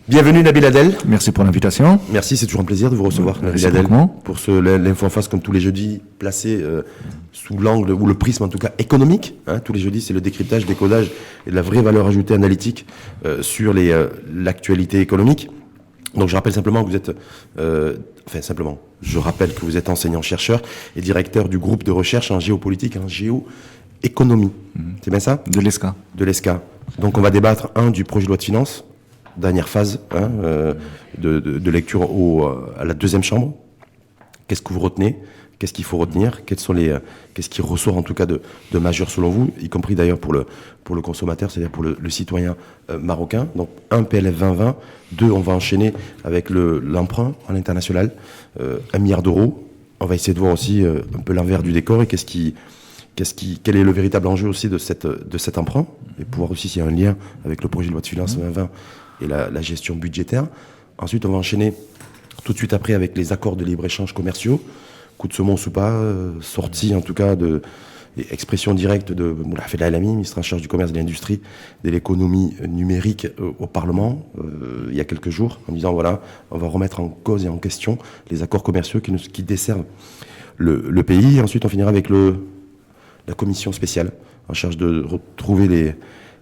Bienvenue Nabil Adel. Merci pour l'invitation. Merci, c'est toujours un plaisir de vous recevoir Nabil Adel pour l'info en face comme tous les jeudis placé sous l'angle ou le prisme en tout cas économique. Tous les jeudis c'est le décryptage, décodage et de la vraie valeur ajoutée analytique sur l'actualité économique. Donc je rappelle simplement que vous êtes, je rappelle que vous êtes enseignant-chercheur et directeur du groupe de recherche en géopolitique et en géoéconomie. C'est bien ça ? De l'ESCA. De l'ESCA. Donc on va débattre du projet de loi de finances. Dernière phase de lecture à la deuxième chambre. Qu'est-ce que vous retenez ? Qu'est-ce qu'il faut retenir ? Qu'est-ce qui ressort en tout cas de majeur selon vous, y compris d'ailleurs pour le consommateur, c'est-à-dire pour le citoyen marocain. Donc 1 PLF 2020, 2 on va enchaîner avec l'emprunt à l'international, 1 milliard d'euros. On va essayer de voir aussi un peu l'envers du décor et quel est le véritable enjeu aussi de cet emprunt et pouvoir aussi s'il y a un lien avec le projet de loi de finances 2020 et la gestion budgétaire. Ensuite, on va enchaîner tout de suite après avec les accords de libre-échange commerciaux. Coup de semonce ou pas, sortie en tout cas expression directe de Moulafed Alami, ministre en charge du commerce et de l'industrie, de l'économie numérique au Parlement, il y a quelques jours, en disant voilà, on va remettre en cause et en question les accords commerciaux qui desservent le pays. Et ensuite, on finira avec la commission spéciale en charge de retrouver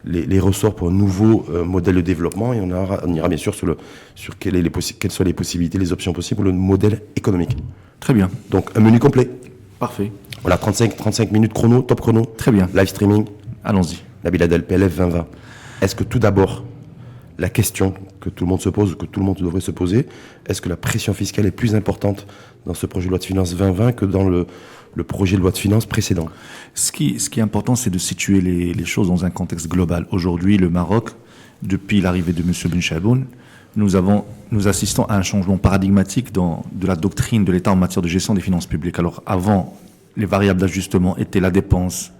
les ressorts pour un nouveau modèle de développement, et on ira bien sûr sur quelles sont les possibilités, les options possibles pour le modèle économique. Très bien. Donc un menu complet. Parfait. Voilà, 35 minutes chrono, top chrono. Très bien. Live streaming. Allons-y. Nabil Adel, PLF 2020. Est-ce que tout d'abord, la question que tout le monde se pose, que tout le monde devrait se poser, est-ce que la pression fiscale est plus importante dans ce projet de loi de finances 2020 que dans le projet de loi de finances précédent? Ce qui est important, c'est de situer les choses dans un contexte global. Aujourd'hui, le Maroc, depuis l'arrivée de M. Ben Chaboun, nous assistons à un changement paradigmatique de la doctrine de l'État en matière de gestion des finances publiques. Alors, avant, les variables d'ajustement étaient la dépense,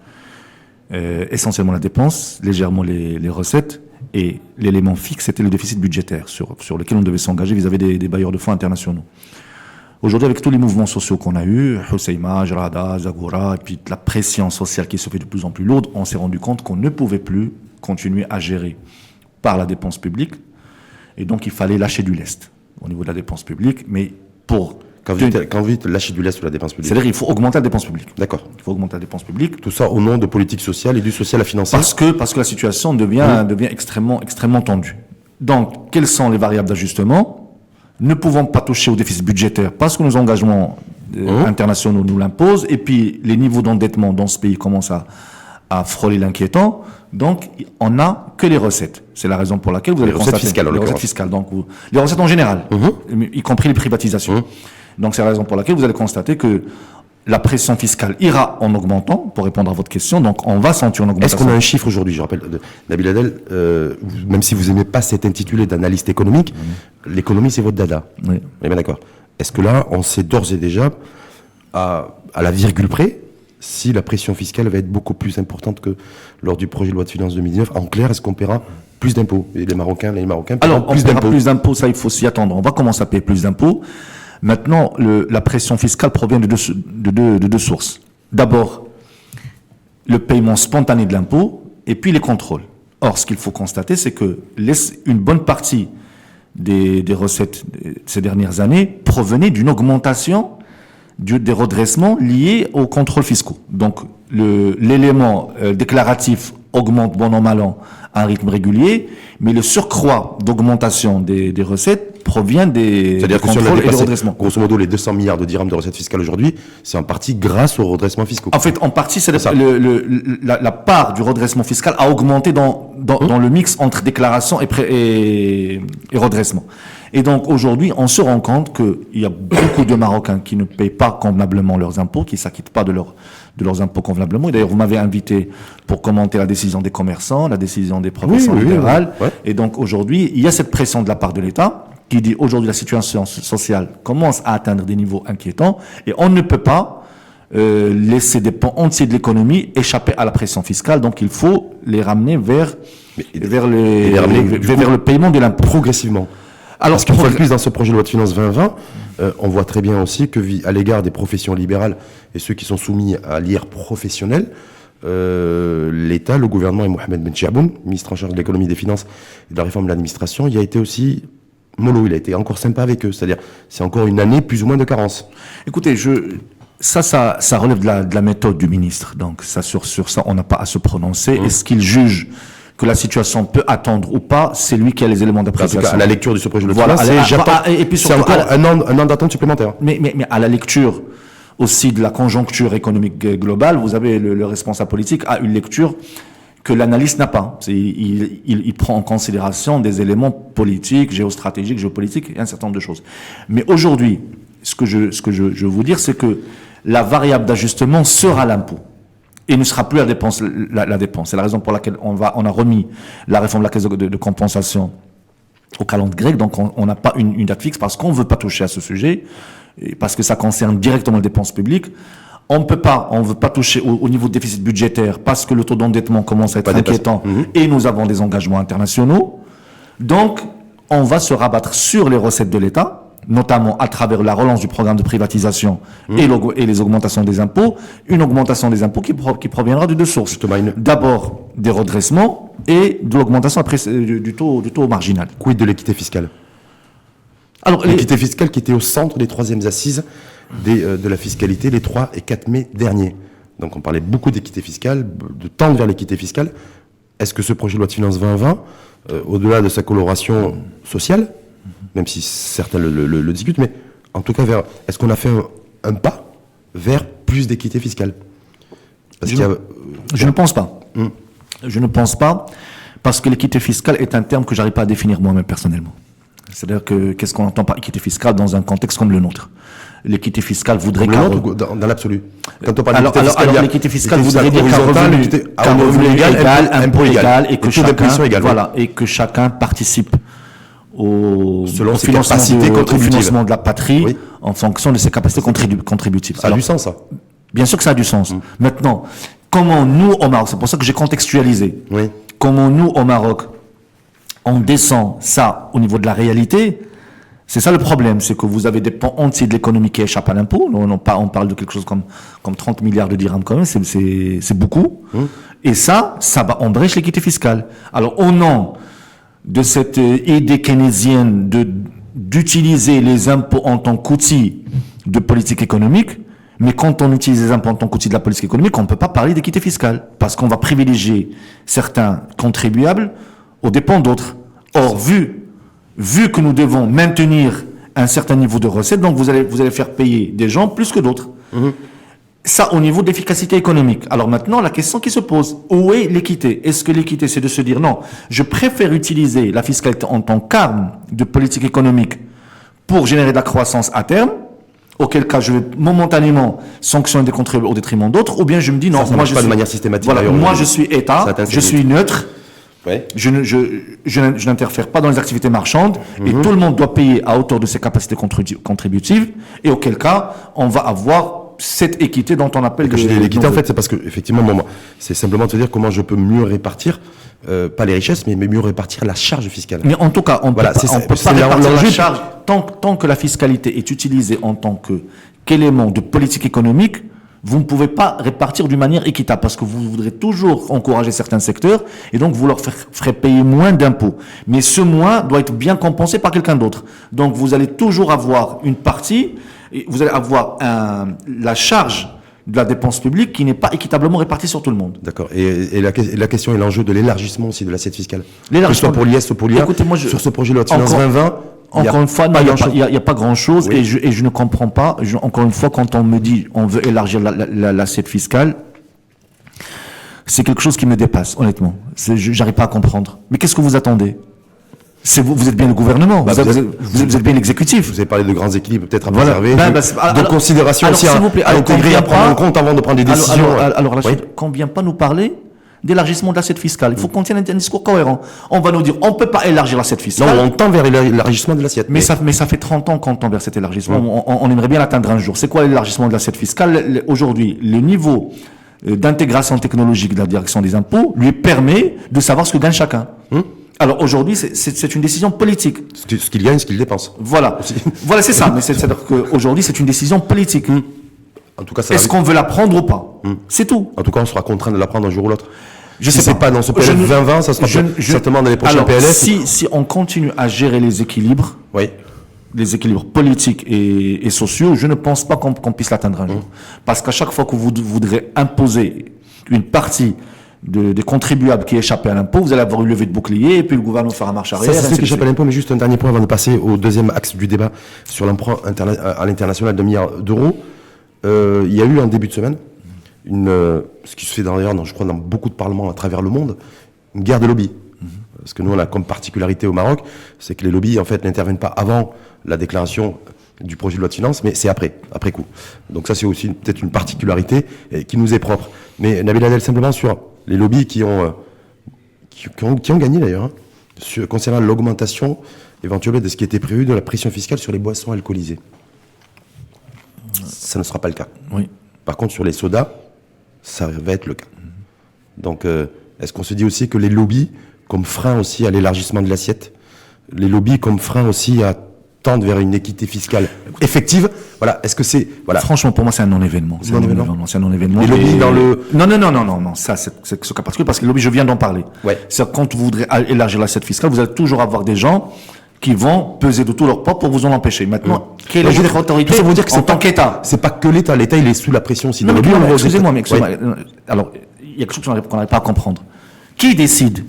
essentiellement la dépense, légèrement les recettes, et l'élément fixe était le déficit budgétaire sur lequel on devait s'engager vis-à-vis des bailleurs de fonds internationaux. Aujourd'hui, avec tous les mouvements sociaux qu'on a eus, Hoceima, Jarada, Zagoura, et puis la pression sociale qui se fait de plus en plus lourde, on s'est rendu compte qu'on ne pouvait plus continuer à gérer par la dépense publique. Et donc, il fallait lâcher du lest au niveau de la dépense publique. Mais Quand vous dites lâcher du lest sur la dépense publique, c'est-à-dire qu'il faut augmenter la dépense publique. D'accord. Il faut augmenter la dépense publique. Tout ça au nom de politique sociale et du social à financer. Parce que la situation devient extrêmement tendue. Donc, quelles sont les variables d'ajustement ? Ne pouvons pas toucher au déficit budgétaire parce que nos engagements internationaux nous l'imposent, et puis les niveaux d'endettement dans ce pays commencent à frôler l'inquiétant. Donc, on n'a que les recettes. C'est la raison pour laquelle vous allez constater les recettes fiscales, donc les recettes en général, y compris les privatisations. Donc, c'est la raison pour laquelle vous allez constater que la pression fiscale ira en augmentant, pour répondre à votre question. Donc, on va sentir une augmentation. Est-ce qu'on a un chiffre aujourd'hui? Je rappelle, Nabil Adel, même si vous n'aimez pas cet intitulé d'analyste économique, l'économie, c'est votre dada. Oui. On est bien d'accord. Est-ce que là, on sait d'ores et déjà, à la virgule près, si la pression fiscale va être beaucoup plus importante que lors du projet de loi de finances 2019? En clair, est-ce qu'on paiera plus d'impôts? Et les Marocains paieront plus d'impôts. Plus d'impôts, ça, il faut s'y attendre. On va commencer à payer plus d'impôts. Maintenant, la pression fiscale provient de deux sources. D'abord, le paiement spontané de l'impôt, et puis les contrôles. Or, ce qu'il faut constater, c'est que une bonne partie des recettes de ces dernières années provenaient d'une augmentation des redressements liés aux contrôles fiscaux. Donc, l'élément déclaratif augmente bon an, mal an à un rythme régulier, mais le surcroît d'augmentation des recettes provient des contrôles et des redressements. Grosso modo, les 200 milliards de dirhams de recettes fiscales aujourd'hui, c'est en partie grâce aux redressements fiscaux. En fait, en partie, c'est la part du redressement fiscal a augmenté dans le mix entre déclaration et redressement. Et donc, aujourd'hui, on se rend compte qu'il y a beaucoup de Marocains qui ne payent pas convenablement leurs impôts, qui ne s'acquittent pas de leurs impôts convenablement. Et d'ailleurs, vous m'avez invité pour commenter la décision des commerçants, la décision des professions libérales. Oui. Et donc, aujourd'hui, il y a cette pression de la part de l'État qui dit aujourd'hui la situation sociale commence à atteindre des niveaux inquiétants et on ne peut pas laisser des pans entiers de l'économie échapper à la pression fiscale. Donc, il faut les ramener vers le paiement de l'impôt. Progressivement. Alors, parce qu'une fois de plus, dans ce projet de loi de finances 2020, on voit très bien aussi que, à l'égard des professions libérales et ceux qui sont soumis à l'IR professionnel, l'État, le gouvernement et Mohamed Ben Chaboun, ministre en charge de l'économie, des finances et de la réforme de l'administration, il a été aussi mollo, il a été encore sympa avec eux. C'est-à-dire, c'est encore une année plus ou moins de carence. Écoutez, ça relève de la méthode du ministre. Donc, ça, sur ça, on n'a pas à se prononcer. Est-ce qu'il juge que la situation peut attendre ou pas? C'est lui qui a les éléments d'appréciation. En tout cas, à la lecture de ce projet de loi, voilà, c'est encore un an d'attente supplémentaire. Mais à la lecture aussi de la conjoncture économique globale, vous avez le responsable politique a une lecture que l'analyste n'a pas. Il prend en considération des éléments politiques, géostratégiques, géopolitiques et un certain nombre de choses. Mais aujourd'hui, ce que je veux vous dire, c'est que la variable d'ajustement sera l'impôt et ne sera plus la dépense. C'est la raison pour laquelle on a remis la réforme de la caisse de compensation au calendrier grec. Donc on n'a pas une date fixe parce qu'on ne veut pas toucher à ce sujet, et parce que ça concerne directement les dépenses publiques. On ne veut pas toucher au niveau de déficit budgétaire parce que le taux d'endettement commence à être inquiétant et nous avons des engagements internationaux. Donc, on va se rabattre sur les recettes de l'État, notamment à travers la relance du programme de privatisation et les augmentations des impôts. Une augmentation des impôts qui proviendra de deux sources. D'abord, des redressements et de l'augmentation du taux marginal. Quid de l'équité fiscale? Alors, l'équité fiscale qui était au centre des troisièmes assises de la fiscalité les 3 et 4 mai derniers. Donc on parlait beaucoup d'équité fiscale, de tendre vers l'équité fiscale. Est-ce que ce projet de loi de finances 2020, au-delà de sa coloration sociale, même si certains le discutent, mais en tout cas, est-ce qu'on a fait un pas vers plus d'équité fiscale? Je ne pense pas. Je ne pense pas, parce que l'équité fiscale est un terme que j'arrive pas à définir moi-même personnellement. C'est-à-dire que qu'est-ce qu'on entend par équité fiscale dans un contexte comme le nôtre? L'équité fiscale voudrait dans l'absolu. Quand on parle d'équité fiscale, alors l'équité fiscale voudrait dire qu'un revenu égal, impôt égal, et que chacun participe au financement de la patrie en fonction de ses capacités contributives. Ça a du sens, ça. Bien sûr que ça a du sens. Maintenant, comment nous au Maroc, c'est pour ça que j'ai contextualisé, comment nous au Maroc on descend ça au niveau de la réalité. C'est ça le problème, c'est que vous avez des pans entiers de l'économie qui échappent à l'impôt. On parle de quelque chose comme 30 milliards de dirhams quand même, c'est beaucoup. Et ça embrèche l'équité fiscale. Alors au nom de cette idée keynésienne d'utiliser les impôts en tant qu'outil de politique économique, mais quand on utilise les impôts en tant qu'outil de la politique économique, on ne peut pas parler d'équité fiscale, parce qu'on va privilégier certains contribuables aux dépens d'autres. Or, vu que nous devons maintenir un certain niveau de recettes, donc vous allez faire payer des gens plus que d'autres. Ça, au niveau de l'efficacité économique. Alors maintenant, la question qui se pose, où est l'équité? Est-ce que l'équité, c'est de se dire, non, je préfère utiliser la fiscalité en tant qu'arme de politique économique pour générer de la croissance à terme, auquel cas je vais momentanément sanctionner des contribuables au détriment d'autres, ou bien je me dis, non, moi je suis... de manière systématique. Voilà, moi je suis État, je suis neutre, je n'interfère pas dans les activités marchandes, et tout le monde doit payer à hauteur de ses capacités contributives, et auquel cas, on va avoir cette équité dont on appelle... L'équité, en fait, c'est parce que, effectivement, c'est simplement de se dire comment je peux mieux répartir, pas les richesses, mais mieux répartir la charge fiscale. Mais en tout cas, on peut pas répartir la charge tant que la fiscalité est utilisée en tant qu'élément de politique économique. Vous ne pouvez pas répartir d'une manière équitable parce que vous voudrez toujours encourager certains secteurs et donc vous leur ferez payer moins d'impôts. Mais ce moins doit être bien compensé par quelqu'un d'autre. Donc vous allez toujours avoir une partie, et vous allez avoir la charge de la dépense publique qui n'est pas équitablement répartie sur tout le monde. D'accord. Et la question et l'enjeu de l'élargissement aussi de l'assiette fiscale. L'élargissement. Que ce soit pour l'IS ou pour l'IA. Écoutez, sur ce projet de loi de finances 2020. Encore une fois, il n'y a pas grand-chose, et je ne comprends pas. Encore une fois, quand on me dit on veut élargir l'assiette fiscale, c'est quelque chose qui me dépasse, honnêtement. J'arrive pas à comprendre. Mais qu'est-ce que vous attendez? Vous êtes bien le gouvernement, vous êtes bien l'exécutif. Vous avez parlé de grands équilibres peut-être à préserver, de considération aussi à intégrer, à prendre en compte avant de prendre des décisions. Alors qu'on ne vient pas nous parler d'élargissement de l'assiette fiscale. Il faut qu'on tienne un discours cohérent. On va nous dire, on ne peut pas élargir l'assiette fiscale. Non, on tend vers l'élargissement de l'assiette. Mais ça fait 30 ans qu'on tend vers cet élargissement. On aimerait bien l'atteindre un jour. C'est quoi l'élargissement de l'assiette fiscale? Aujourd'hui, le niveau d'intégration technologique de la direction des impôts lui permet de savoir ce que gagne chacun. Alors aujourd'hui, c'est une décision politique. Ce qu'il gagne, ce qu'il dépense. Voilà. Voilà, c'est ça. Mais c'est-à-dire qu'aujourd'hui, c'est une décision politique. En tout cas, ça Est-ce qu'on veut la prendre ou pas? C'est tout. En tout cas, on sera contraint de la prendre un jour ou l'autre. Je Si sais c'est pas dans ce PLF 2020, ça sera certainement dans les prochains Alors, PLF. si on continue à gérer les équilibres politiques et sociaux, je ne pense pas qu'on puisse l'atteindre un jour. Parce qu'à chaque fois que vous voudrez imposer une partie des contribuables qui échappent à l'impôt, vous allez avoir une levée de bouclier et puis le gouvernement fera marche arrière. Ça, c'est ce qui échappe à l'impôt, mais juste un dernier point avant de passer au deuxième axe du débat sur l'emprunt à l'international de milliards d'euros. Il y a eu en début de semaine, ce qui se fait d'ailleurs, je crois, dans beaucoup de parlements à travers le monde, une guerre de lobby. Parce que nous, on a comme particularité au Maroc, c'est que les lobbies, en fait, n'interviennent pas avant la déclaration du projet de loi de finances, mais c'est après coup. Donc ça, c'est aussi peut-être une particularité qui nous est propre. Mais Nabil Adel, simplement sur les lobbies qui ont gagné d'ailleurs, concernant l'augmentation éventuelle de ce qui était prévu de la pression fiscale sur les boissons alcoolisées. Ça ne sera pas le cas. Oui. Par contre, sur les sodas, ça va être le cas. Donc, est-ce qu'on se dit aussi que les lobbies, comme frein aussi à l'élargissement de l'assiette, les lobbies comme frein aussi à tendre vers une équité fiscale effective, voilà, est-ce que c'est... Voilà. Franchement, pour moi, c'est un non-événement. C'est un non-événement. Les lobbies dans le... Non, ça, c'est ce cas particulier, parce que les lobbies, je viens d'en parler. Ouais. C'est quand vous voudrez élargir l'assiette fiscale, vous allez toujours avoir des gens qui vont peser de tout leur poids pour vous en empêcher. Maintenant, quelle est votre autorité ça veut dire que en tant qu'État? C'est pas que l'État. L'État, il est sous la pression aussi. Non, mais excusez-moi, alors, il y a quelque chose qu'on n'arrive pas à comprendre. Qui décide?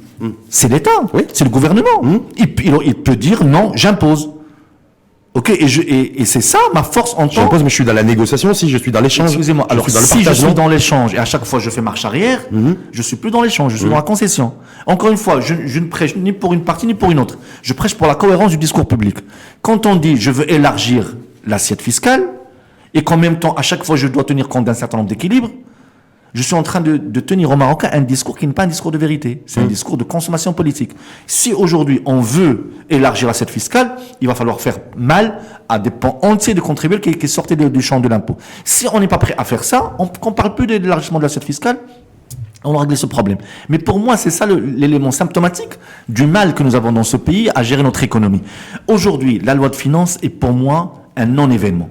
C'est l'État. Oui. C'est le gouvernement. Il peut dire non, j'impose. Ok, et c'est ça ma force en tant. J'impose, mais je suis dans la négociation aussi, je suis dans l'échange. Excusez-moi. Alors, si je suis dans l'échange et à chaque fois je fais marche arrière, je suis plus dans l'échange, je suis dans la concession. Encore une fois, je ne prêche ni pour une partie ni pour une autre. Je prêche pour la cohérence du discours public. Quand on dit je veux élargir l'assiette fiscale et qu'en même temps à chaque fois je dois tenir compte d'un certain nombre d'équilibres, je suis en train de tenir aux Marocains un discours qui n'est pas un discours de vérité. C'est un discours de consommation politique. Si aujourd'hui on veut élargir l'assiette fiscale, il va falloir faire mal à des pans entiers de contribuables qui sortaient du champ de l'impôt. Si on n'est pas prêt à faire ça, on ne parle plus de l'élargissement de l'assiette fiscale, on va régler ce problème. Mais pour moi, c'est ça l'élément symptomatique du mal que nous avons dans ce pays à gérer notre économie. Aujourd'hui, la loi de finances est pour moi un non-événement.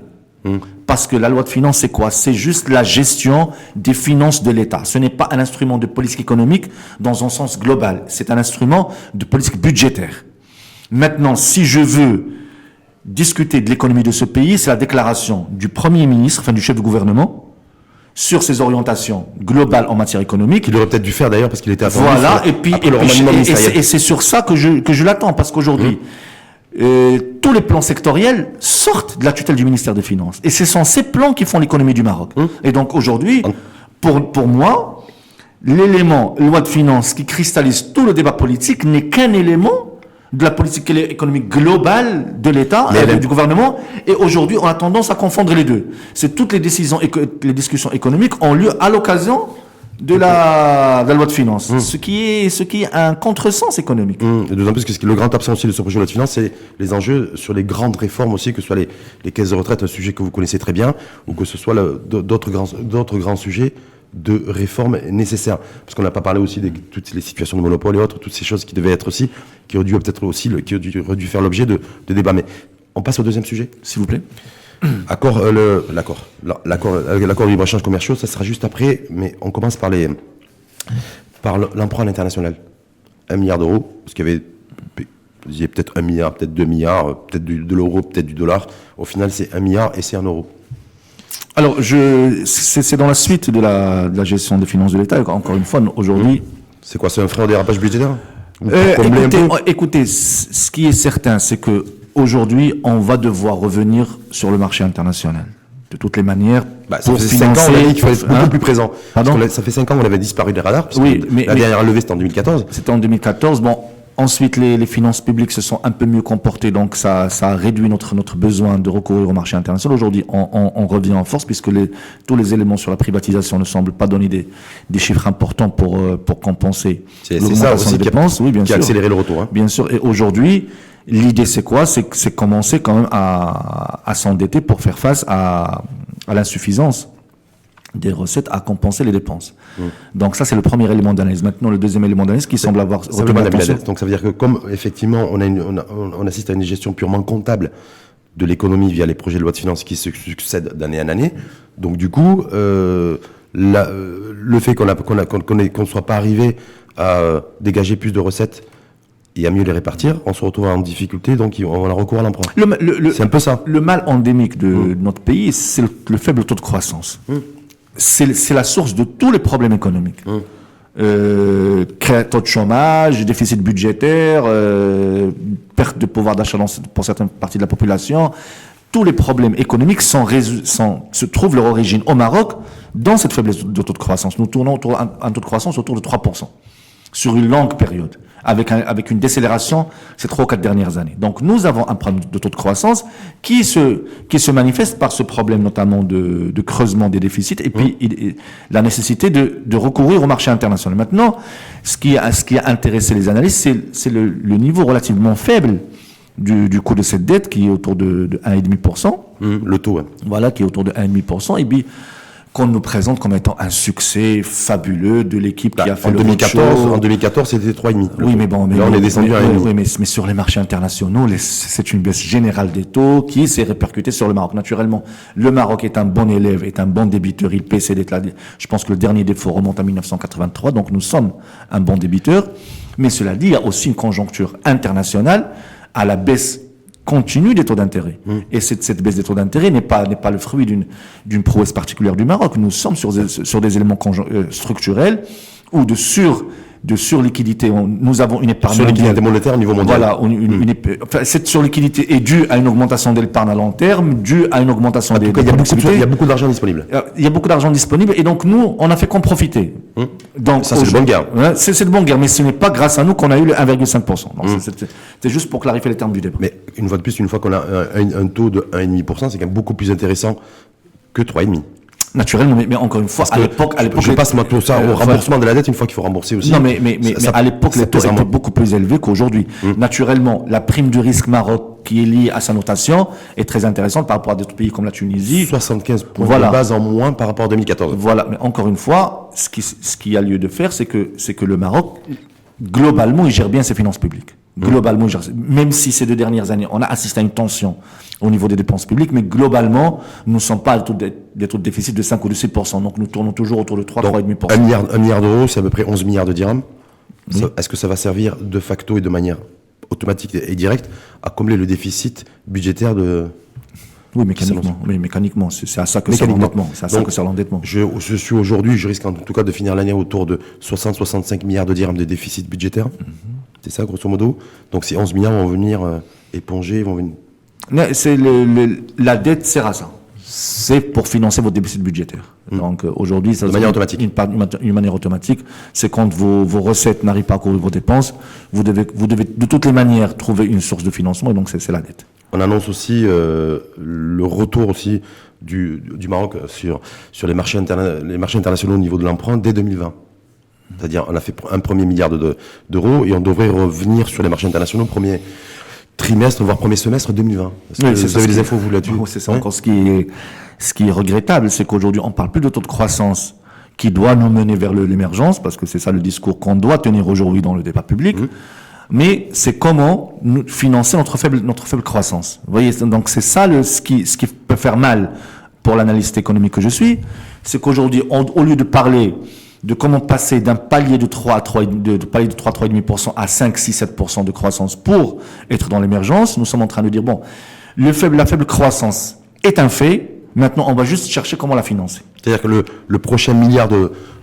Parce que la loi de finances, c'est quoi? C'est juste la gestion des finances de l'État. Ce n'est pas un instrument de politique économique dans un sens global. C'est un instrument de politique budgétaire. Maintenant, si je veux discuter de l'économie de ce pays, c'est la déclaration du Premier ministre, enfin du chef du gouvernement, sur ses orientations globales en matière économique. Il aurait peut-être dû faire d'ailleurs parce qu'il était attendu. Voilà, et c'est sur ça que je l'attends, parce qu'aujourd'hui, tous les plans sectoriels sortent de la tutelle du ministère des Finances. Et ce sont ces plans qui font l'économie du Maroc. Et donc aujourd'hui, pour moi, l'élément loi de finances qui cristallise tout le débat politique n'est qu'un élément de la politique économique globale de l'État, du gouvernement. Et aujourd'hui, on a tendance à confondre les deux. C'est toutes les discussions économiques ont lieu à l'occasion de la loi de finances, ce qui est un contresens économique. D'autant plus que le grand absent aussi de ce projet de loi de finances, c'est les enjeux sur les grandes réformes aussi, que ce soit les caisses de retraite, un sujet que vous connaissez très bien, ou que ce soit d'autres grands sujets de réformes nécessaires. Parce qu'on n'a pas parlé aussi de toutes les situations de monopole et autres, toutes ces choses qui devaient être aussi, qui auraient dû faire l'objet de débats. Mais on passe au deuxième sujet, s'il vous plaît. L'accord de libre-échange commerciaux, ça sera juste après, mais on commence par l'emprunt international. 1 milliard d'euros, parce qu'il y avait peut-être 1 milliard, peut-être 2 milliards, peut-être de l'euro, peut-être du dollar. Au final, c'est 1 milliard et c'est 1 euro. Alors, c'est dans la suite de la gestion des finances de l'État. Encore une fois, aujourd'hui... C'est quoi, c'est un frein au dérapage budgétaire? Écoutez, ce qui est certain, c'est que aujourd'hui, on va devoir revenir sur le marché international. De toutes les manières, ça fait 5 ans, on a dit qu'il fallait être beaucoup plus présent. Ça fait 5 ans qu'on avait disparu des radars, parce que la dernière levée, c'était en 2014. C'était en 2014. Bon, ensuite, les finances publiques se sont un peu mieux comportées, donc ça a réduit notre besoin de recourir au marché international. Aujourd'hui, on revient en force, puisque tous les éléments sur la privatisation ne semblent pas donner des chiffres importants pour compenser l'augmentation des dépenses. Oui, bien sûr. Qui a accéléré le retour. Bien sûr. Et aujourd'hui, l'idée, c'est quoi? C'est commencer quand même à s'endetter pour faire face à l'insuffisance des recettes à compenser les dépenses. Donc ça, c'est le premier élément d'analyse. Maintenant, le deuxième élément d'analyse qui semble avoir retenu l'attention. Donc ça veut dire que comme effectivement on assiste à une gestion purement comptable de l'économie via les projets de loi de finances qui se succèdent d'année en année. Donc du coup, le fait qu'on ne soit pas arrivé à dégager plus de recettes et à mieux les répartir, on se retrouve en difficulté, donc on a recours à l'emprunt. C'est un peu ça. Le mal endémique de notre pays, c'est le faible taux de croissance. C'est la source de tous les problèmes économiques. Taux de chômage, déficit budgétaire, perte de pouvoir d'achat pour certaines parties de la population. Tous les problèmes économiques se trouvent leur origine au Maroc dans cette faiblesse de taux de croissance. Nous tournons autour un taux de croissance autour de 3% sur une longue période, avec une décélération ces 3 ou 4 dernières années. Donc nous avons un problème de taux de croissance qui se manifeste par ce problème notamment de creusement des déficits et puis la nécessité de recourir au marché international. Maintenant, ce qui a intéressé les analystes, c'est le niveau relativement faible du coût de cette dette qui est autour de 1,5%. Le taux, ouais. Voilà, qui est autour de 1,5%. Et puis, qu'on nous présente comme étant un succès fabuleux de l'équipe qui a fait en 2014, c'était 3,5. Oui, mais bon, là, on est descendu à 1,5. Oui, mais sur les marchés internationaux, c'est une baisse générale des taux qui s'est répercutée sur le Maroc. Naturellement, le Maroc est un bon élève, est un bon débiteur. Il paie ses dettes. Je pense que le dernier défaut remonte à 1983, donc nous sommes un bon débiteur. Mais cela dit, il y a aussi une conjoncture internationale à la baisse continue des taux d'intérêt. Et cette baisse des taux d'intérêt n'est pas le fruit d'une prouesse particulière du Maroc. Nous sommes sur des éléments structurels ou de surliquidité. Nous avons une épargne surliquidité monétaire au niveau mondial. Voilà, cette surliquidité est due à une augmentation de l'épargne à long terme, due à une augmentation des il y a beaucoup d'argent disponible. Il y a beaucoup d'argent disponible et donc nous, on a fait qu'en profiter. Donc ça, c'est de bonne guerre. C'est de bonne guerre, mais ce n'est pas grâce à nous qu'on a eu le 1,5%. C'est juste pour clarifier les termes du débat. Mais une fois de plus, une fois qu'on a un taux de 1,5%, c'est quand même beaucoup plus intéressant que 3,5%. Naturellement, mais encore une fois, à l'époque, je passe moi tout ça au remboursement de la dette une fois qu'il faut rembourser aussi. Non, mais à l'époque, les taux étaient beaucoup plus élevés qu'aujourd'hui. Naturellement, la prime du risque Maroc qui est liée à sa notation est très intéressante par rapport à d'autres pays comme la Tunisie. 75 points de base en moins par rapport à 2014. Voilà, mais encore une fois, ce qui a lieu de faire, c'est que le Maroc, globalement, il gère bien ses finances publiques. Globalement, même si ces 2 dernières années, on a assisté à une tension au niveau des dépenses publiques, mais globalement, nous ne sommes pas à des taux de déficit de 5 ou de 6%. Donc, nous tournons toujours autour de 3,5%. 1 milliard d'euros, c'est à peu près 11 milliards de dirhams. Est-ce que ça va servir de facto et de manière automatique et directe à combler le déficit budgétaire de... Oui, mécaniquement. C'est à ça que c'est l'endettement. C'est à ça que c'est l'endettement. Je suis aujourd'hui, je risque en tout cas de finir l'année autour de 60-65 milliards de dirhams de déficit budgétaire. C'est ça, grosso modo. Donc ces 11 milliards vont venir éponger, vont venir... La dette sert à ça. C'est pour financer votre déficit budgétaire. Donc aujourd'hui, ça de manière automatique. Une manière automatique, c'est quand vos recettes n'arrivent pas à couvrir vos dépenses, vous devez de toutes les manières trouver une source de financement, et donc c'est la dette. On annonce aussi le retour aussi du Maroc sur les marchés internationaux au niveau de l'emprunt dès 2020. C'est-à-dire, on a fait un premier milliard d'euros et on devrait revenir sur les marchés internationaux premier trimestre, voire premier semestre 2020. Vous avez des infos, vous, là-dessus? C'est ça encore ce qui est regrettable, c'est qu'aujourd'hui, on parle plus de taux de croissance qui doit nous mener vers l'émergence, parce que c'est ça le discours qu'on doit tenir aujourd'hui dans le débat public. Mais c'est comment nous financer notre faible croissance. Vous voyez, donc c'est ça ce qui peut faire mal pour l'analyste économique que je suis, c'est qu'aujourd'hui, au lieu de parler de comment passer d'un palier de 3,5% à 5, 6, 7% de croissance pour être dans l'émergence, nous sommes en train de dire, bon, la faible croissance est un fait, maintenant on va juste chercher comment la financer. C'est-à-dire que le prochain milliard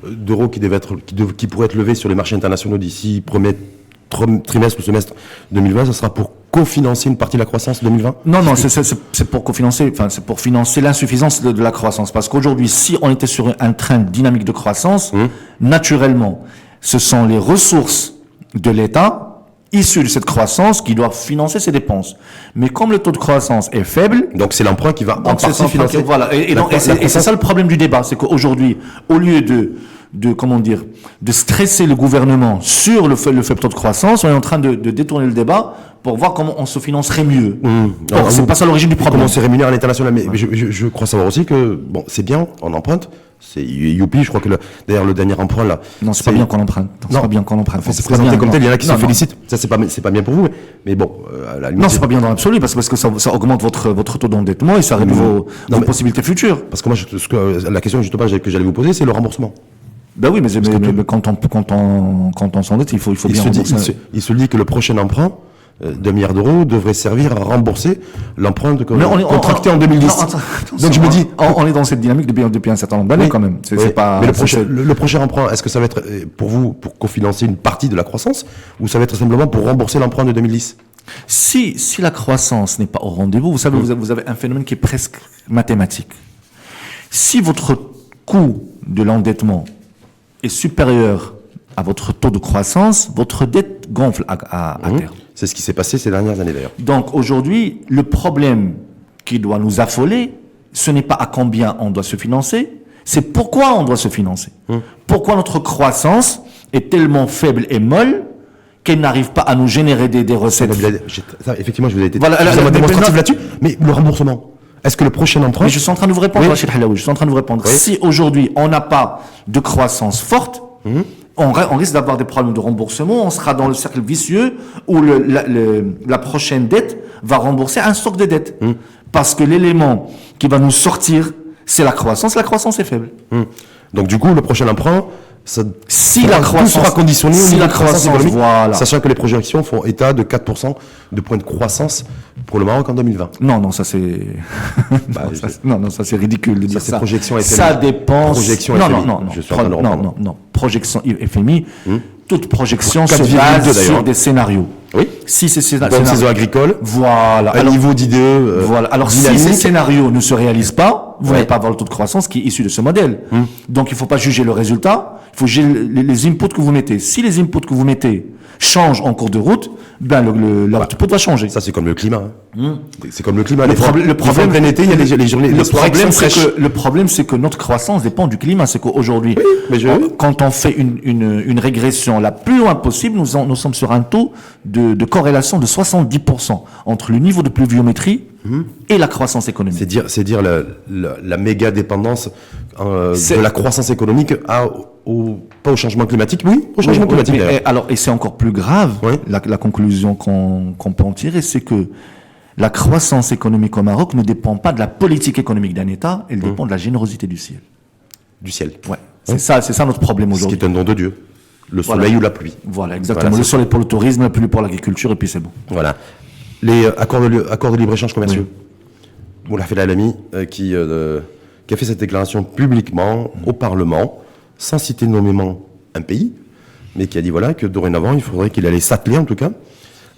d'euros qui pourrait être levé sur les marchés internationaux d'ici premier trimestre ou semestre 2020, ça sera pour cofinancer une partie de la croissance 2020? Non, c'est pour cofinancer, c'est pour financer l'insuffisance de la croissance. Parce qu'aujourd'hui, si on était sur un train dynamique de croissance, naturellement, ce sont les ressources de l'État issues de cette croissance qui doivent financer ses dépenses. Mais comme le taux de croissance est faible... Donc c'est l'emprunt qui va en partie financer... Voilà, et c'est ça le problème du débat, c'est qu'aujourd'hui, au lieu de stresser le gouvernement sur le faible taux de croissance, on est en train de détourner le débat pour voir comment on se financerait mieux. Alors, Or, c'est pas ça l'origine du problème. Comment c'est rémunéré à l'international. Mais je crois savoir aussi que, bon, c'est bien, on emprunte. C'est youpi, je crois que d'ailleurs le dernier emprunt là. Non, c'est pas bien qu'on emprunte. Non, c'est pas bien qu'on emprunte. Enfin, c'est présenté comme tel, il y en a qui se félicitent. Ça, c'est pas bien pour vous, mais bon, à la limite. Non, c'est pas bien dans l'absolu, parce que ça augmente votre taux d'endettement et ça réduit vos possibilités futures. Parce que moi, la question justement que j'allais vous poser, c'est le remboursement. Ben oui, mais quand on s'endette, il faut bien rembourser. Il se dit que le prochain emprunt d'1 milliard d'euros devrait servir à rembourser l'emprunt contracté en 2010. Donc je me dis, on est dans cette dynamique depuis un certain nombre d'années quand même. C'est pas. Mais le prochain emprunt, est-ce que ça va être pour vous pour cofinancer une partie de la croissance, ou ça va être simplement pour rembourser l'emprunt de 2010? Si la croissance n'est pas au rendez-vous, vous savez, vous avez un phénomène qui est presque mathématique. Si votre coût de l'endettement est supérieur à votre taux de croissance, votre dette gonfle à terme. C'est ce qui s'est passé ces dernières années d'ailleurs. Donc aujourd'hui, le problème qui doit nous affoler, ce n'est pas à combien on doit se financer, c'est pourquoi on doit se financer. Pourquoi notre croissance est tellement faible et molle qu'elle n'arrive pas à nous générer des recettes. Effectivement, je vous ai été démonstratif là-dessus, mais le remboursement. Est-ce que le prochain emprunt... Mais je suis en train de vous répondre, Rachid Halaoui, je suis en train de vous répondre. Oui. Si aujourd'hui, on n'a pas de croissance forte, on risque d'avoir des problèmes de remboursement, on sera dans le cercle vicieux où la prochaine dette va rembourser un stock de dettes. Parce que l'élément qui va nous sortir, c'est la croissance est faible. Donc du coup, le prochain emprunt, si la croissance sera conditionné au niveau de croissance économique, voilà. Sachant que les projections font état de 4% de points de croissance pour le Maroc en 2020. Non, ça c'est non, ça c'est ridicule de dire ça. Projection FMI. Ça dépend. Projection non, FMI. Non. Je suis en train de reprendre. Non. Projection FMI. Toute projection se base sur des scénarios. Oui. Si ces scénarios. Bonne saison agricole. Voilà. Un niveau d'idée. Voilà. Alors si ces scénarios ne se réalisent pas, vous n'allez pas avoir le taux de croissance qui est issu de ce modèle. Donc il ne faut pas juger le résultat. Il faut juger les inputs que vous mettez. Si les inputs que vous mettez changent en cours de route, ben l'output va changer. Ça c'est comme le climat. C'est comme le climat. Le problème plein été, il y a les journées. Le problème c'est que notre croissance dépend du climat. C'est qu'aujourd'hui, quand on fait une régression la plus loin possible, nous sommes sur un taux de corrélation de 70% entre le niveau de pluviométrie et la croissance économique. C'est dire la méga dépendance de la croissance économique pas au changement climatique, au changement climatique. Et c'est encore plus grave. La conclusion qu'on peut en tirer, c'est que la croissance économique au Maroc ne dépend pas de la politique économique d'un État, elle dépend de la générosité du ciel. Du ciel. Ouais. C'est ça notre problème aujourd'hui. Ce qui est un don de Dieu. Le soleil ou la pluie. Voilà, exactement. Le soleil pour le tourisme, la pluie pour l'agriculture, et puis c'est bon. Voilà. Les accords de libre-échange commerciaux. Moulaf El Alami, qui a fait cette déclaration publiquement au Parlement, sans citer nommément un pays, mais qui a dit que dorénavant, il faudrait qu'il allait s'atteler, en tout cas,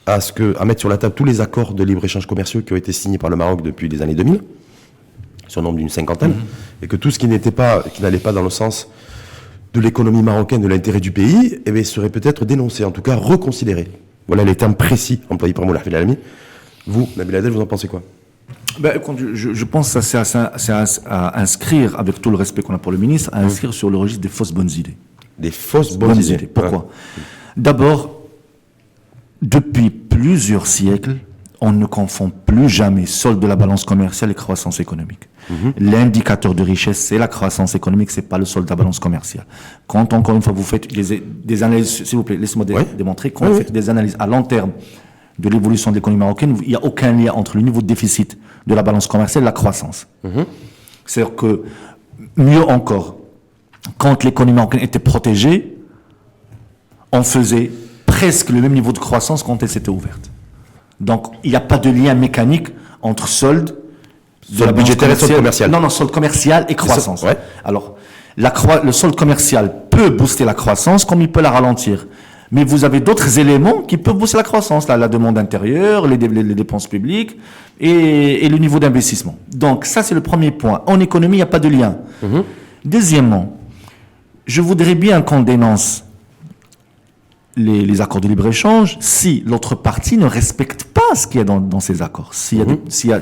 à mettre sur la table tous les accords de libre-échange commerciaux qui ont été signés par le Maroc depuis les années 2000, sur nombre d'une cinquantaine, et que tout ce qui n'allait pas dans le sens de l'économie marocaine, de l'intérêt du pays, serait peut-être dénoncé, en tout cas reconsidéré. Voilà les termes précis employés par Moulaf El Alami. Vous, Nabil Adel, vous en pensez quoi? Je pense que c'est à inscrire, avec tout le respect qu'on a pour le ministre, à inscrire sur le registre des fausses bonnes idées. Des fausses bonnes idées. Pourquoi? D'abord, depuis plusieurs siècles, on ne confond plus jamais solde de la balance commerciale et croissance économique. L'indicateur de richesse, c'est la croissance économique, c'est pas le solde de la balance commerciale. Quand, encore une fois, vous faites des analyses, s'il vous plaît, laissez-moi démontrer, quand vous faites des analyses à long terme de l'évolution de l'économie marocaine, il n'y a aucun lien entre le niveau de déficit de la balance commerciale et la croissance. C'est-à-dire que, mieux encore, quand l'économie marocaine était protégée, on faisait presque le même niveau de croissance quand elle s'était ouverte. Donc, il n'y a pas de lien mécanique entre solde budgétaire et solde commercial. Non, solde commercial et croissance. Alors, le solde commercial peut booster la croissance comme il peut la ralentir. Mais vous avez d'autres éléments qui peuvent booster la croissance, la demande intérieure, les dépenses publiques et le niveau d'investissement. Donc ça, c'est le premier point. En économie, il n'y a pas de lien. Deuxièmement, je voudrais bien qu'on dénonce les accords de libre-échange si l'autre partie ne respecte pas ce qu'il y a dans ces accords. S'il y a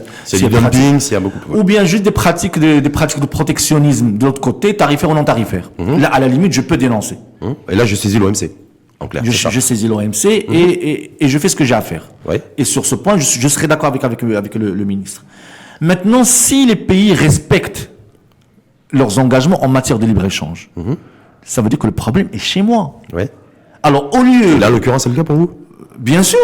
ou bien juste des pratiques de protectionnisme de l'autre côté, tarifaire ou non tarifaire. Là, à la limite, je peux dénoncer. Et là, je saisis l'OMC. En clair, Je saisis l'OMC et je fais ce que j'ai à faire. Ouais. Et sur ce point, je serai d'accord avec le ministre. Maintenant, si les pays respectent leurs engagements en matière de libre-échange, ça veut dire que le problème est chez moi. Ouais. Alors, au lieu... Là, en l'occurrence, c'est le cas pour vous? Bien sûr.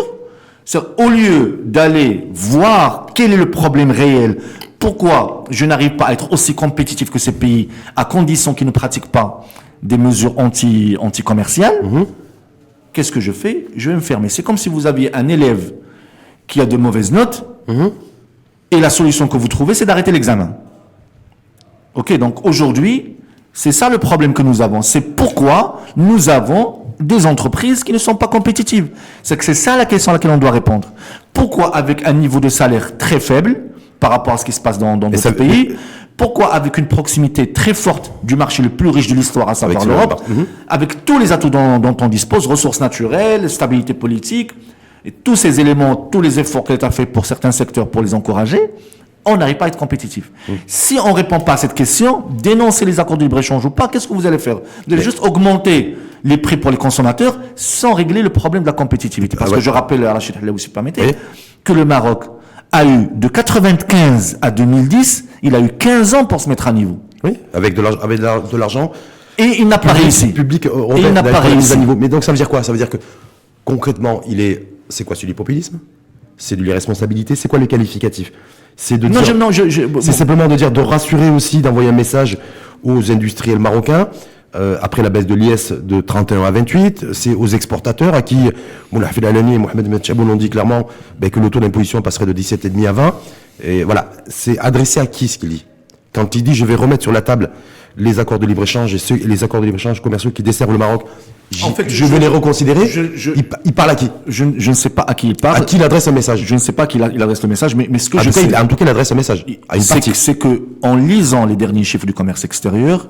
Au lieu d'aller voir quel est le problème réel, pourquoi je n'arrive pas à être aussi compétitif que ces pays, à condition qu'ils ne pratiquent pas des mesures anti-commerciales, qu'est-ce que je fais? Je vais me fermer. C'est comme si vous aviez un élève qui a de mauvaises notes, et la solution que vous trouvez, c'est d'arrêter l'examen. Ok, donc aujourd'hui, c'est ça le problème que nous avons. C'est pourquoi nous avons des entreprises qui ne sont pas compétitives. C'est que c'est ça la question à laquelle on doit répondre. Pourquoi avec un niveau de salaire très faible par rapport à ce qui se passe dans d'autres pays, pourquoi avec une proximité très forte du marché le plus riche de l'histoire, à savoir l'Europe, avec tous les atouts dont on dispose, ressources naturelles, stabilité politique, et tous ces éléments, tous les efforts que l'État fait pour certains secteurs pour les encourager, on n'arrive pas à être compétitif. Si on ne répond pas à cette question, dénoncer les accords de libre-échange ou pas, qu'est-ce que vous allez faire? Vous allez juste augmenter les prix pour les consommateurs sans régler le problème de la compétitivité. Parce que je rappelle à Rachid Halaoui, si vous permettez, que le Maroc a eu de 95 à 2010, il a eu 15 ans pour se mettre à niveau. Oui, avec de l'argent. Et il n'a pas réussi. Public, et il n'a pas réussi. À niveau. Mais donc ça veut dire quoi? Ça veut dire que concrètement, c'est quoi, c'est du populisme? C'est de l'irresponsabilité? C'est quoi les qualificatifs? C'est de c'est simplement de rassurer aussi, d'envoyer un message aux industriels marocains. Après la baisse de l'IS de 31 à 28, c'est aux exportateurs à qui Moulay Hafid Alani et Mohamed Ben Chaboun ont dit clairement que le taux d'imposition passerait de 17,5 à 20. Et voilà, c'est adressé à qui ce qu'il dit? Quand il dit je vais remettre sur la table les accords de libre-échange et les accords de libre-échange commerciaux qui desservent le Maroc, je vais les reconsidérer. Il parle à qui? Je ne sais pas à qui il parle. À qui il adresse un message? Je ne sais pas à qui il adresse le message, mais ce que je sais... En tout cas, il adresse un message à une partie. C'est que, en lisant les derniers chiffres du commerce extérieur,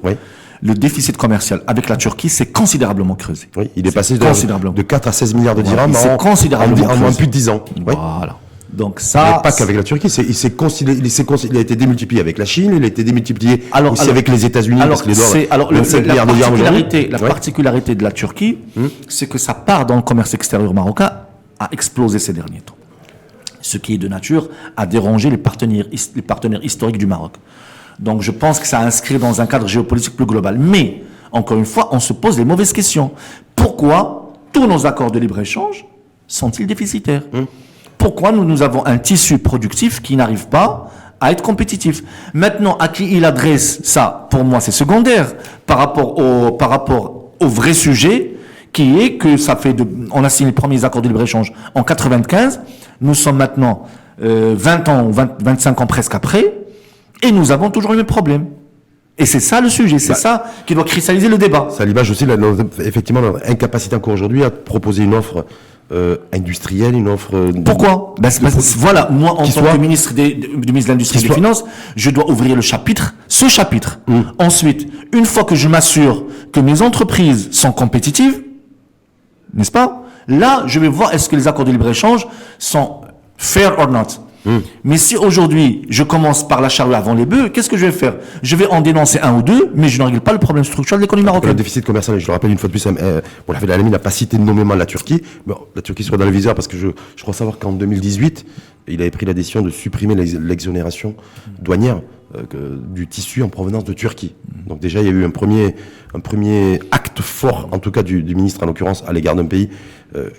le déficit commercial avec la Turquie s'est considérablement creusé. Oui, il est passé de 4 à 16 milliards de dirhams en moins plus de 10 ans. Voilà. Donc ça, pas qu'avec la Turquie, il a été démultiplié avec la Chine, il a été démultiplié aussi avec les États-Unis, parce que les dollars, 27 milliards de dirhams aujourd'hui. La particularité de la Turquie, c'est que sa part dans le commerce extérieur marocain a explosé ces derniers temps. Ce qui est de nature à déranger les partenaires historiques du Maroc. Donc je pense que ça inscrit dans un cadre géopolitique plus global. Mais, encore une fois, on se pose les mauvaises questions. Pourquoi tous nos accords de libre-échange sont-ils déficitaires? Pourquoi nous avons un tissu productif qui n'arrive pas à être compétitif? Maintenant, à qui il adresse ça? Pour moi, c'est secondaire par rapport au vrai sujet qui est que on a signé les premiers accords de libre-échange en 95. Nous sommes maintenant 20 ans, 25 ans presque après, et nous avons toujours le même problème. Et c'est ça le sujet, c'est ça qui doit cristalliser le débat. Ça l'image aussi, effectivement, notre incapacité encore aujourd'hui à proposer une offre industrielle, une offre... Pourquoi? Voilà, moi, en tant que ministre du ministre de l'Industrie et des Finances, je dois ouvrir ce chapitre. Ensuite, une fois que je m'assure que mes entreprises sont compétitives, n'est-ce pas? Là, je vais voir est-ce que les accords de libre-échange sont fair or not. Mais si aujourd'hui, je commence par la charrue avant les bœufs, qu'est-ce que je vais faire? Je vais en dénoncer un ou deux, mais je ne règle pas le problème structurel de l'économie marocaine. Le déficit commercial, je le rappelle une fois de plus, Moulay Alami n'a pas cité nommément la Turquie. Bon, la Turquie sera dans le viseur parce que je crois savoir qu'en 2018, il avait pris la décision de supprimer l'exonération douanière du tissu en provenance de Turquie. Donc déjà, il y a eu un premier acte fort, en tout cas du ministre en l'occurrence, à l'égard d'un pays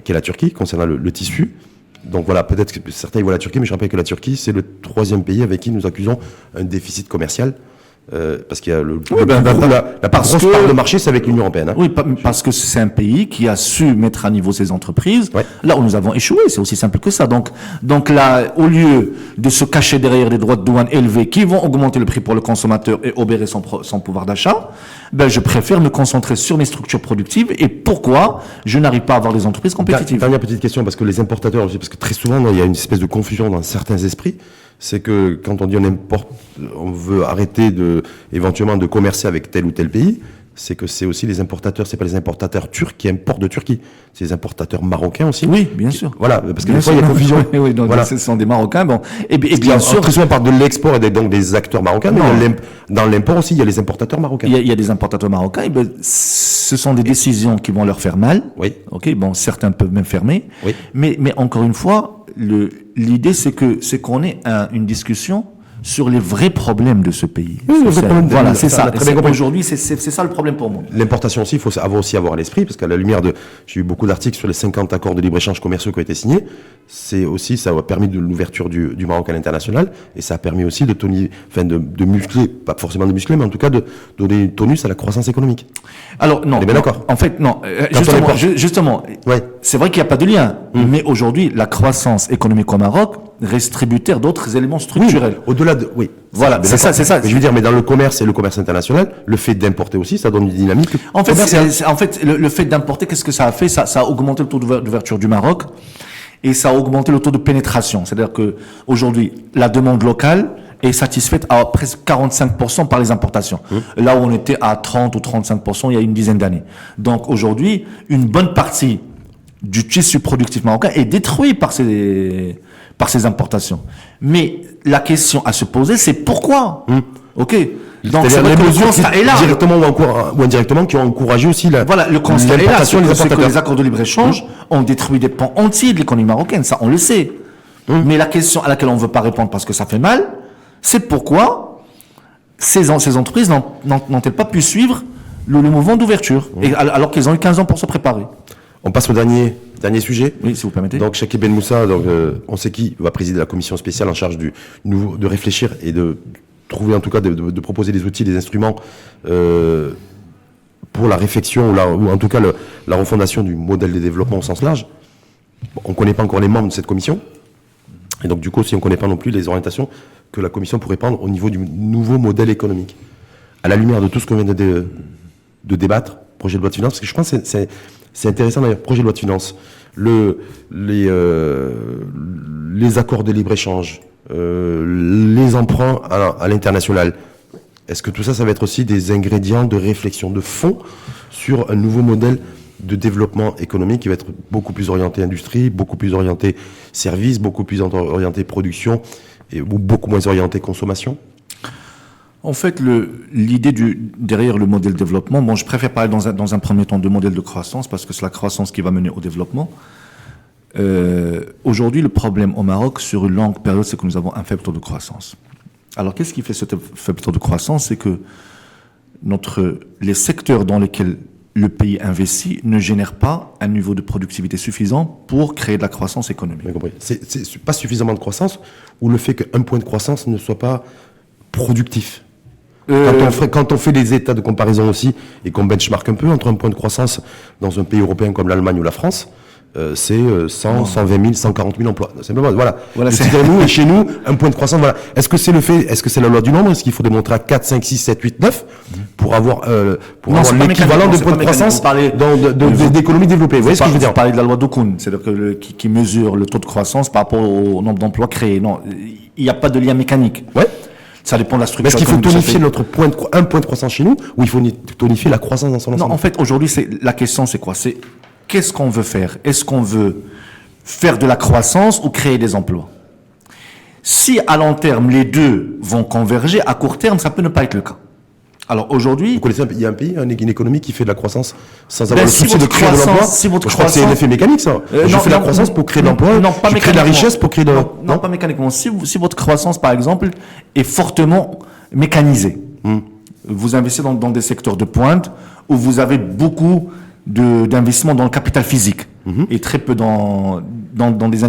qui est la Turquie, concernant le tissu. Donc voilà, peut-être que certains y voient la Turquie, mais je rappelle que la Turquie, c'est le 3e pays avec qui nous accusons un déficit commercial. Parce qu'il y a la grosse part de marché, c'est avec l'Union européenne. Oui, parce que c'est un pays qui a su mettre à niveau ses entreprises. Là où nous avons échoué, c'est aussi simple que ça. Donc là, au lieu de se cacher derrière des droits de douane élevés qui vont augmenter le prix pour le consommateur et obérer son pouvoir d'achat, je préfère me concentrer sur mes structures productives. Et pourquoi je n'arrive pas à avoir des entreprises compétitives? Dernière petite question, parce que les importateurs, parce que très souvent, il y a une espèce de confusion dans certains esprits. C'est que quand on dit on veut arrêter éventuellement de commercer avec tel ou tel pays, c'est que c'est aussi les importateurs, c'est pas les importateurs turcs qui importent de Turquie, c'est les importateurs marocains aussi. Oui, bien sûr. Voilà, parce que Bien des fois il y a sûr. confusion. Oui, donc Voilà. ce sont des Marocains. Bon, et bien sûr, Très souvent on parle de l'export et donc des acteurs marocains, mais Non. dans l'import aussi, il y a les importateurs marocains. il y a des importateurs marocains. Et ben, ce sont des décisions qui vont leur faire mal. Oui. Ok, bon, certains peuvent même fermer. Oui. Mais encore une fois, l'idée c'est qu'on ait une discussion sur les vrais problèmes de ce pays. Oui, les vrais problèmes Voilà, de- c'est ça. très bien compris. Aujourd'hui, c'est ça le problème pour moi. L'importation aussi, il faut avoir à l'esprit, parce qu'à la lumière de, j'ai eu beaucoup d'articles sur les 50 accords de libre-échange commerciaux qui ont été signés, ça a permis de l'ouverture du Maroc à l'international, et ça a permis aussi de muscler, pas forcément de muscler, mais en tout cas de donner tonus à la croissance économique. Alors non, On est bien non, d'accord. en fait non. Quand on importe. Justement, Ouais. c'est vrai qu'il n'y a pas de lien, mais aujourd'hui la croissance économique au Maroc reste tributaire d'autres éléments structurels. Au-delà de, oui. Voilà, bien c'est ça, d'accord. c'est ça. Mais je veux dire, mais dans le commerce et le commerce international, le fait d'importer aussi, ça donne une dynamique. En fait, commerciale. le fait d'importer, qu'est-ce que ça a fait? Ça a augmenté le taux d'ouverture du Maroc et ça a augmenté le taux de pénétration. C'est-à-dire que aujourd'hui, la demande locale est satisfaite à presque 45% par les importations. Là où on était à 30 ou 35% il y a une dizaine d'années. Donc aujourd'hui, une bonne partie du tissu productif marocain est détruit par ces importations. Mais la question à se poser, c'est pourquoi? Ok. Donc c'est C'est-à-dire vrai les que le mesures constat qui, est là. directement ou indirectement, qui ont encouragé aussi Voilà, le constat est là. l'importation des C'est que importateurs. les accords de libre-échange ont détruit des pans entiers de l'économie marocaine. Ça, on le sait. Mais la question à laquelle on ne veut pas répondre parce que ça fait mal, c'est pourquoi ces entreprises n'ont-elles pas pu suivre le mouvement d'ouverture, alors qu'elles ont eu 15 ans pour se préparer. On passe au dernier sujet. Oui, si vous permettez. Donc, Chakib Ben Moussa, donc, on sait qui va présider la commission spéciale en charge de réfléchir et de trouver, en tout cas, de proposer des outils, des instruments pour la réflexion ou en tout cas la refondation du modèle de développement au sens large. Bon, on ne connaît pas encore les membres de cette commission. Et donc, du coup, si on ne connaît pas non plus les orientations que la commission pourrait prendre au niveau du nouveau modèle économique. À la lumière de tout ce qu'on vient de débattre, projet de loi de finances, parce que je pense que c'est intéressant d'ailleurs, projet de loi de finances, les accords de libre-échange, les emprunts à l'international. Est-ce que tout ça, ça va être aussi des ingrédients de réflexion de fond sur un nouveau modèle de développement économique qui va être beaucoup plus orienté industrie, beaucoup plus orienté service, beaucoup plus orienté production ou beaucoup moins orienté consommation? En fait, l'idée derrière le modèle de développement, bon, je préfère parler dans un premier temps de modèle de croissance parce que c'est la croissance qui va mener au développement. Aujourd'hui, le problème au Maroc, sur une longue période, c'est que nous avons un faible taux de croissance. Alors, qu'est-ce qui fait ce faible taux de croissance? C'est que les secteurs dans lesquels le pays investit ne génèrent pas un niveau de productivité suffisant pour créer de la croissance économique. Bien compris. C'est pas suffisamment de croissance ou le fait qu'un point de croissance ne soit pas productif. Quand on fait des états de comparaison aussi et qu'on benchmark un peu entre un point de croissance dans un pays européen comme l'Allemagne ou la France, c'est 100, 120 000, 140 000 emplois. Simplement, voilà. Nous et chez nous, un point de croissance, voilà. Est-ce que c'est la loi du nombre? Est-ce qu'il faut démontrer à 4, 5, 6, 7, 8, 9 pour avoir l'équivalent de point de croissance d'économie développée? Vous voyez ce que je veux dire? Vous parlez de la loi d'Okun, c'est-à-dire qui mesure le taux de croissance par rapport au nombre d'emplois créés. Non, il n'y a pas de lien mécanique. Ouais. Ça dépend de la structure. Mais est-ce qu'il faut tonifier un point de croissance chez nous ou il faut tonifier la croissance dans son ensemble? Non, en fait, aujourd'hui, la question, c'est quoi? C'est qu'est-ce qu'on veut faire? Est-ce qu'on veut faire de la croissance ou créer des emplois? Si à long terme, les deux vont converger, à court terme, ça peut ne pas être le cas. Alors aujourd'hui... Vous connaissez il y a un pays, une économie qui fait de la croissance sans avoir le si souci de créer de l'emploi? Si votre je crois que c'est un effet mécanique, ça. Je fais de la croissance pour créer de l'emploi, je crée de la richesse pour créer de... Non, pas mécaniquement. Si votre croissance, par exemple, est fortement mécanisée, vous investissez dans des secteurs de pointe où vous avez beaucoup d'investissements dans le capital physique et très peu dans des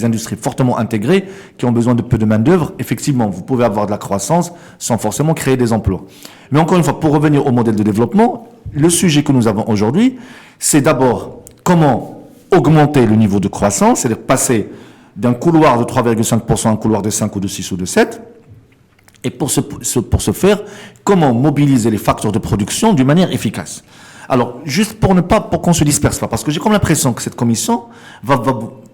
industries fortement intégrées qui ont besoin de peu de main-d'œuvre, effectivement, vous pouvez avoir de la croissance sans forcément créer des emplois. Mais encore une fois, pour revenir au modèle de développement, le sujet que nous avons aujourd'hui, c'est d'abord comment augmenter le niveau de croissance, c'est-à-dire passer d'un couloir de 3,5% à un couloir de 5 ou de 6 ou de 7. Et pour ce faire, comment mobiliser les facteurs de production d'une manière efficace. Alors, juste pour qu'on se disperse pas, parce que j'ai comme l'impression que cette commission va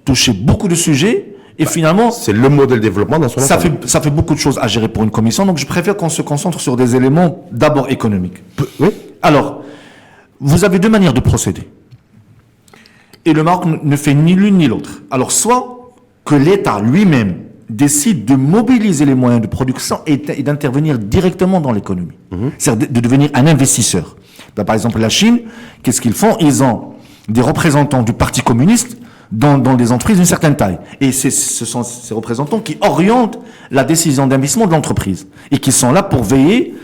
toucher beaucoup de sujets et finalement... C'est le modèle de développement dans son ensemble. Ça fait beaucoup de choses à gérer pour une commission, donc je préfère qu'on se concentre sur des éléments d'abord économiques. Oui. Alors, vous avez deux manières de procéder. Et le Maroc ne fait ni l'une ni l'autre. Alors, soit que l'État lui-même décide de mobiliser les moyens de production et d'intervenir directement dans l'économie. C'est-à-dire de devenir un investisseur. Ben, par exemple, la Chine, qu'est-ce qu'ils font? Ils ont des représentants du Parti communiste dans des entreprises d'une certaine taille. Et ce sont ces représentants qui orientent la décision d'investissement de l'entreprise et qui sont là pour veiller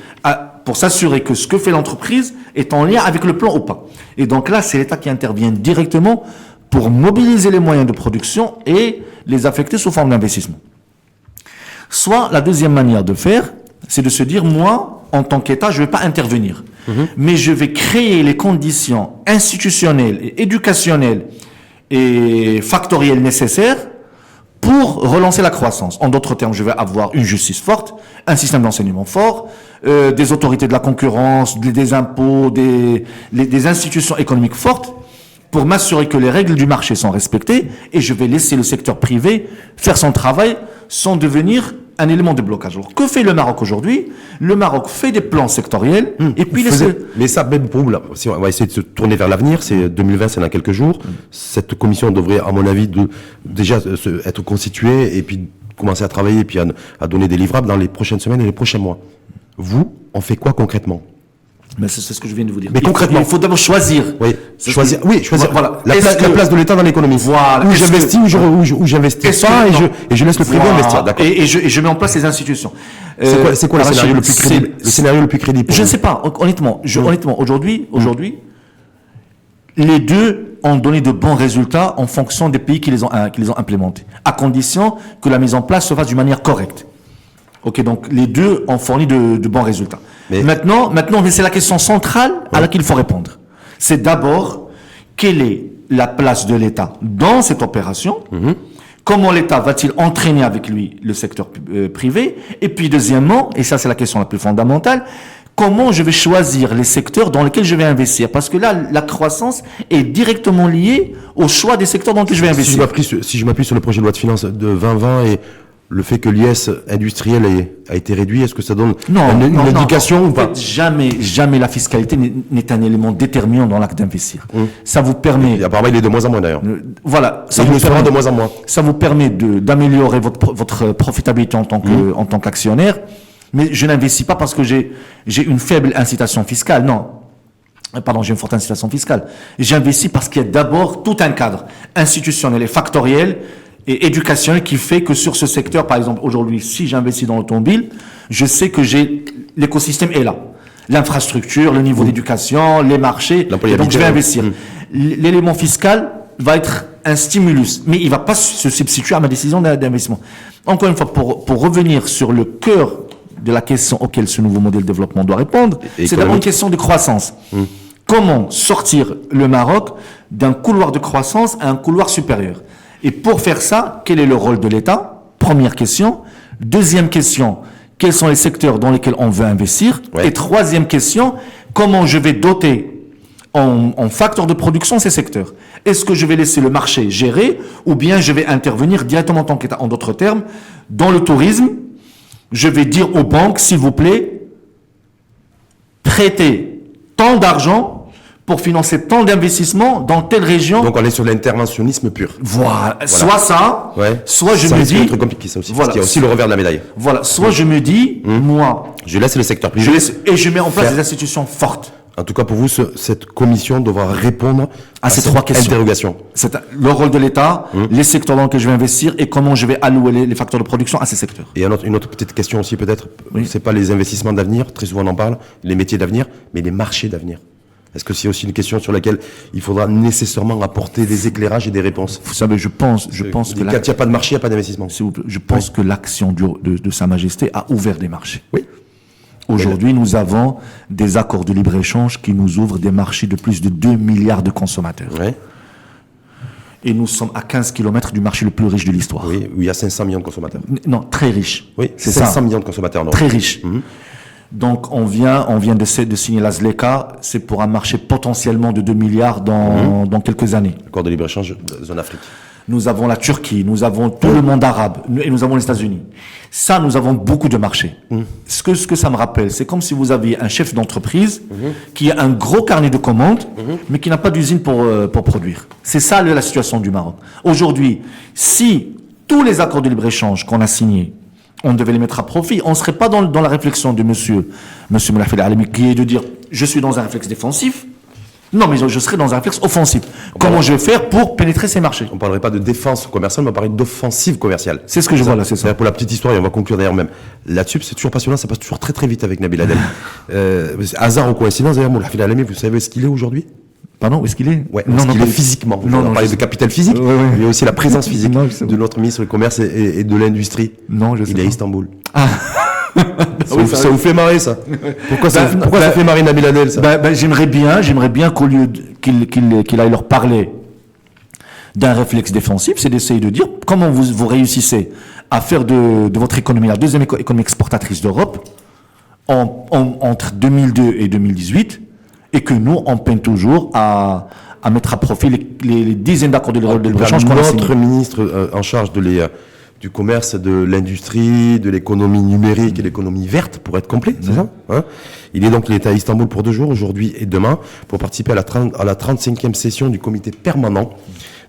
pour s'assurer que ce que fait l'entreprise est en lien avec le plan ou pas. Et donc là, c'est l'État qui intervient directement pour mobiliser les moyens de production et les affecter sous forme d'investissement. Soit la deuxième manière de faire, c'est de se dire, moi, en tant qu'État, je ne vais pas intervenir, mais je vais créer les conditions institutionnelles et éducationnelles et factorielles nécessaires pour relancer la croissance. En d'autres termes, je vais avoir une justice forte, un système d'enseignement fort, des autorités de la concurrence, des impôts, des institutions économiques fortes pour m'assurer que les règles du marché sont respectées et je vais laisser le secteur privé faire son travail sans devenir un élément de blocage. Alors, que fait le Maroc aujourd'hui? Le Maroc fait des plans sectoriels et puis Mais ça, même pour vous, là, si on va essayer de se tourner vers l'avenir, c'est 2020, c'est dans quelques jours. Cette commission devrait, à mon avis, déjà être constituée et puis commencer à travailler et puis à donner des livrables dans les prochaines semaines et les prochains mois. Vous, on fait quoi concrètement? Mais c'est ce que je viens de vous dire. Mais concrètement, il faut d'abord choisir. Oui, choisir. Voilà. La place de l'État dans l'économie. Voilà. Où j'investis, où j'investis pas, et je laisse le privé investir. D'accord. Et je mets en place les institutions. C'est quoi le scénario le plus crédible? Le scénario le plus crédible. Je ne sais pas. Honnêtement, aujourd'hui, les deux ont donné de bons résultats en fonction des pays qui les ont implémentés, à condition que la mise en place se fasse d'une manière correcte. Ok, donc les deux ont fourni de bons résultats. Mais maintenant, c'est la question centrale à laquelle il faut répondre. C'est d'abord, quelle est la place de l'État dans cette opération? Comment l'État va-t-il entraîner avec lui le secteur privé? Et puis deuxièmement, et ça c'est la question la plus fondamentale, comment je vais choisir les secteurs dans lesquels je vais investir? Parce que là, la croissance est directement liée au choix des secteurs dans lesquels je vais investir. Si je m'appuie sur le projet de loi de finances de 2020 et le fait que l'IS industriel a été réduit, est-ce que ça donne une indication ou pas? En fait, jamais la fiscalité n'est un élément déterminant dans l'acte d'investir. Ça vous permet... Et apparemment, il est de moins en moins d'ailleurs. Voilà. Ça vous permet de moins en moins. Ça vous permet d'améliorer votre profitabilité en tant qu'actionnaire, mais je n'investis pas parce que j'ai une faible incitation fiscale. Non. Pardon, j'ai une forte incitation fiscale. J'investis parce qu'il y a d'abord tout un cadre institutionnel et factoriel et éducationnel qui fait que sur ce secteur, par exemple, aujourd'hui, si j'investis dans l'automobile, je sais que l'écosystème est là. L'infrastructure, le niveau d'éducation, les marchés, et donc je vais investir. L'élément fiscal va être un stimulus, mais il ne va pas se substituer à ma décision d'investissement. Encore une fois, pour revenir sur le cœur de la question auquel ce nouveau modèle de développement doit répondre, c'est d'abord une question de croissance. Comment sortir le Maroc d'un couloir de croissance à un couloir supérieur? Et pour faire ça, quel est le rôle de l'État? Première question. Deuxième question, quels sont les secteurs dans lesquels on veut investir? Et troisième question, comment je vais doter en facteurs de production ces secteurs? Est-ce que je vais laisser le marché gérer ou bien je vais intervenir directement en tant qu'État? En d'autres termes, dans le tourisme, je vais dire aux banques, s'il vous plaît, prêtez tant d'argent pour financer tant d'investissements dans telle région. Donc on est sur l'interventionnisme pur. Voilà. Soit ça, soit je me dis... C'est compliqué ça aussi, parce qu'il y a aussi le revers de la médaille. Voilà, soit je me dis, moi... Je laisse le secteur privé. Et je mets en place des institutions fortes. En tout cas, pour vous, cette commission devra répondre à ces trois questions. Interrogation. C'est le rôle de l'État, les secteurs dans lesquels je vais investir et comment je vais allouer les facteurs de production à ces secteurs. Et une autre petite question aussi peut-être, c'est pas les investissements d'avenir, très souvent on en parle, les métiers d'avenir, mais les marchés d'avenir. Est-ce que c'est aussi une question sur laquelle il faudra nécessairement apporter des éclairages et des réponses? Vous savez, je pense que quand il n'y a pas de marché, il n'y a pas d'investissement. Je pense que l'action de Sa Majesté a ouvert des marchés. Oui. Aujourd'hui, nous avons des accords de libre-échange qui nous ouvrent des marchés de plus de 2 milliards de consommateurs. Oui. Et nous sommes à 15 km du marché le plus riche de l'histoire. Oui, où il y a 500 millions de consommateurs. Non, très riche. Oui, c'est 500 millions de consommateurs. Non. Très riche. Donc, on vient de signer la ZLECA, c'est pour un marché potentiellement de 2 milliards dans quelques années. Accord de libre-échange, zone Afrique. nous avons la Turquie, nous avons tout le monde arabe, et nous avons les États-Unis. Ça, nous avons beaucoup de marchés. Ce que ça me rappelle, c'est comme si vous aviez un chef d'entreprise qui a un gros carnet de commandes, mais qui n'a pas d'usine pour produire. C'est ça la situation du Maroc. Aujourd'hui, si tous les accords de libre-échange qu'on a signés, on devait les mettre à profit, on ne serait pas dans la réflexion de monsieur Moulafel Alemi, qui est de dire, je suis dans un réflexe défensif. Non, mais je serai dans un réflexe offensif. Comment je vais faire pour pénétrer ces marchés? On ne parlerait pas de défense commerciale, mais on parlerait d'offensive commerciale. C'est ce que je vois là, c'est ça. Pour la petite histoire, et on va conclure d'ailleurs même là-dessus, c'est toujours passionnant, ça passe toujours très très vite avec Nabil Adel. Hasard ou coïncidence, d'ailleurs, Moulafel Alemi, vous savez où est-ce qu'il est aujourd'hui? Pardon, où est-ce qu'il est? Ouais, non, il est physiquement. On parlait de capital physique, mais il y a aussi la présence physique de notre ministre du Commerce et de l'Industrie. Non, je sais Il pas. est à Istanbul. Ah. Ça vous fait marrer, ça? Pourquoi ça fait marrer Nabil Adel, ça? J'aimerais bien qu'au lieu qu'il aille leur parler d'un réflexe défensif, c'est d'essayer de dire comment vous réussissez à faire de votre économie la deuxième économie exportatrice d'Europe entre 2002 et 2018, et que nous, on peine toujours à mettre à profit les dizaines d'accords de libre-échange qu'on a signés. Notre ministre en charge du commerce, de l'industrie, de l'économie numérique et l'économie verte, pour être complet, c'est ça, hein? Il est à Istanbul pour 2 jours, aujourd'hui et demain, pour participer à la 35e session du comité permanent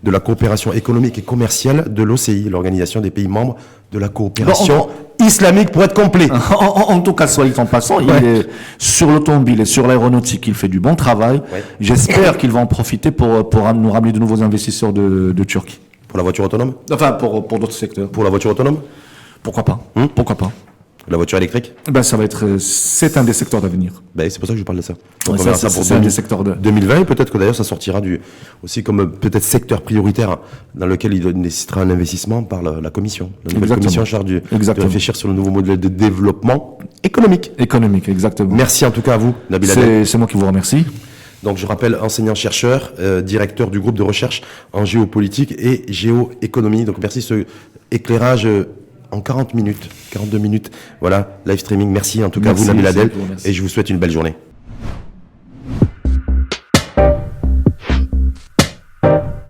de la coopération économique et commerciale de l'OCI, l'Organisation des pays membres de la coopération islamique, pour être complet. En tout cas, soit dit en passant, il est sur l'automobile et sur l'aéronautique, il fait du bon travail. Ouais. J'espère qu'il va en profiter pour nous ramener de nouveaux investisseurs de Turquie. Pour la voiture autonome? Enfin, pour d'autres secteurs. Pour la voiture autonome? Pourquoi pas? Pourquoi pas? La voiture électrique? C'est un des secteurs d'avenir. C'est pour ça que je parle de ça. Ouais, c'est un des secteurs 2020, peut-être que d'ailleurs ça sortira aussi comme peut-être secteur prioritaire dans lequel il nécessitera un investissement par la commission. La nouvelle commission en charge de réfléchir sur le nouveau modèle de développement économique. Économique, exactement. Merci en tout cas à vous, Nabil Adel. C'est moi qui vous remercie. Donc je rappelle, enseignant-chercheur, directeur du groupe de recherche en géopolitique et géoéconomie. Donc merci ce éclairage en 42 minutes. Voilà, live streaming. Merci en tout cas à vous, Nabil Adel, et je vous souhaite une belle journée.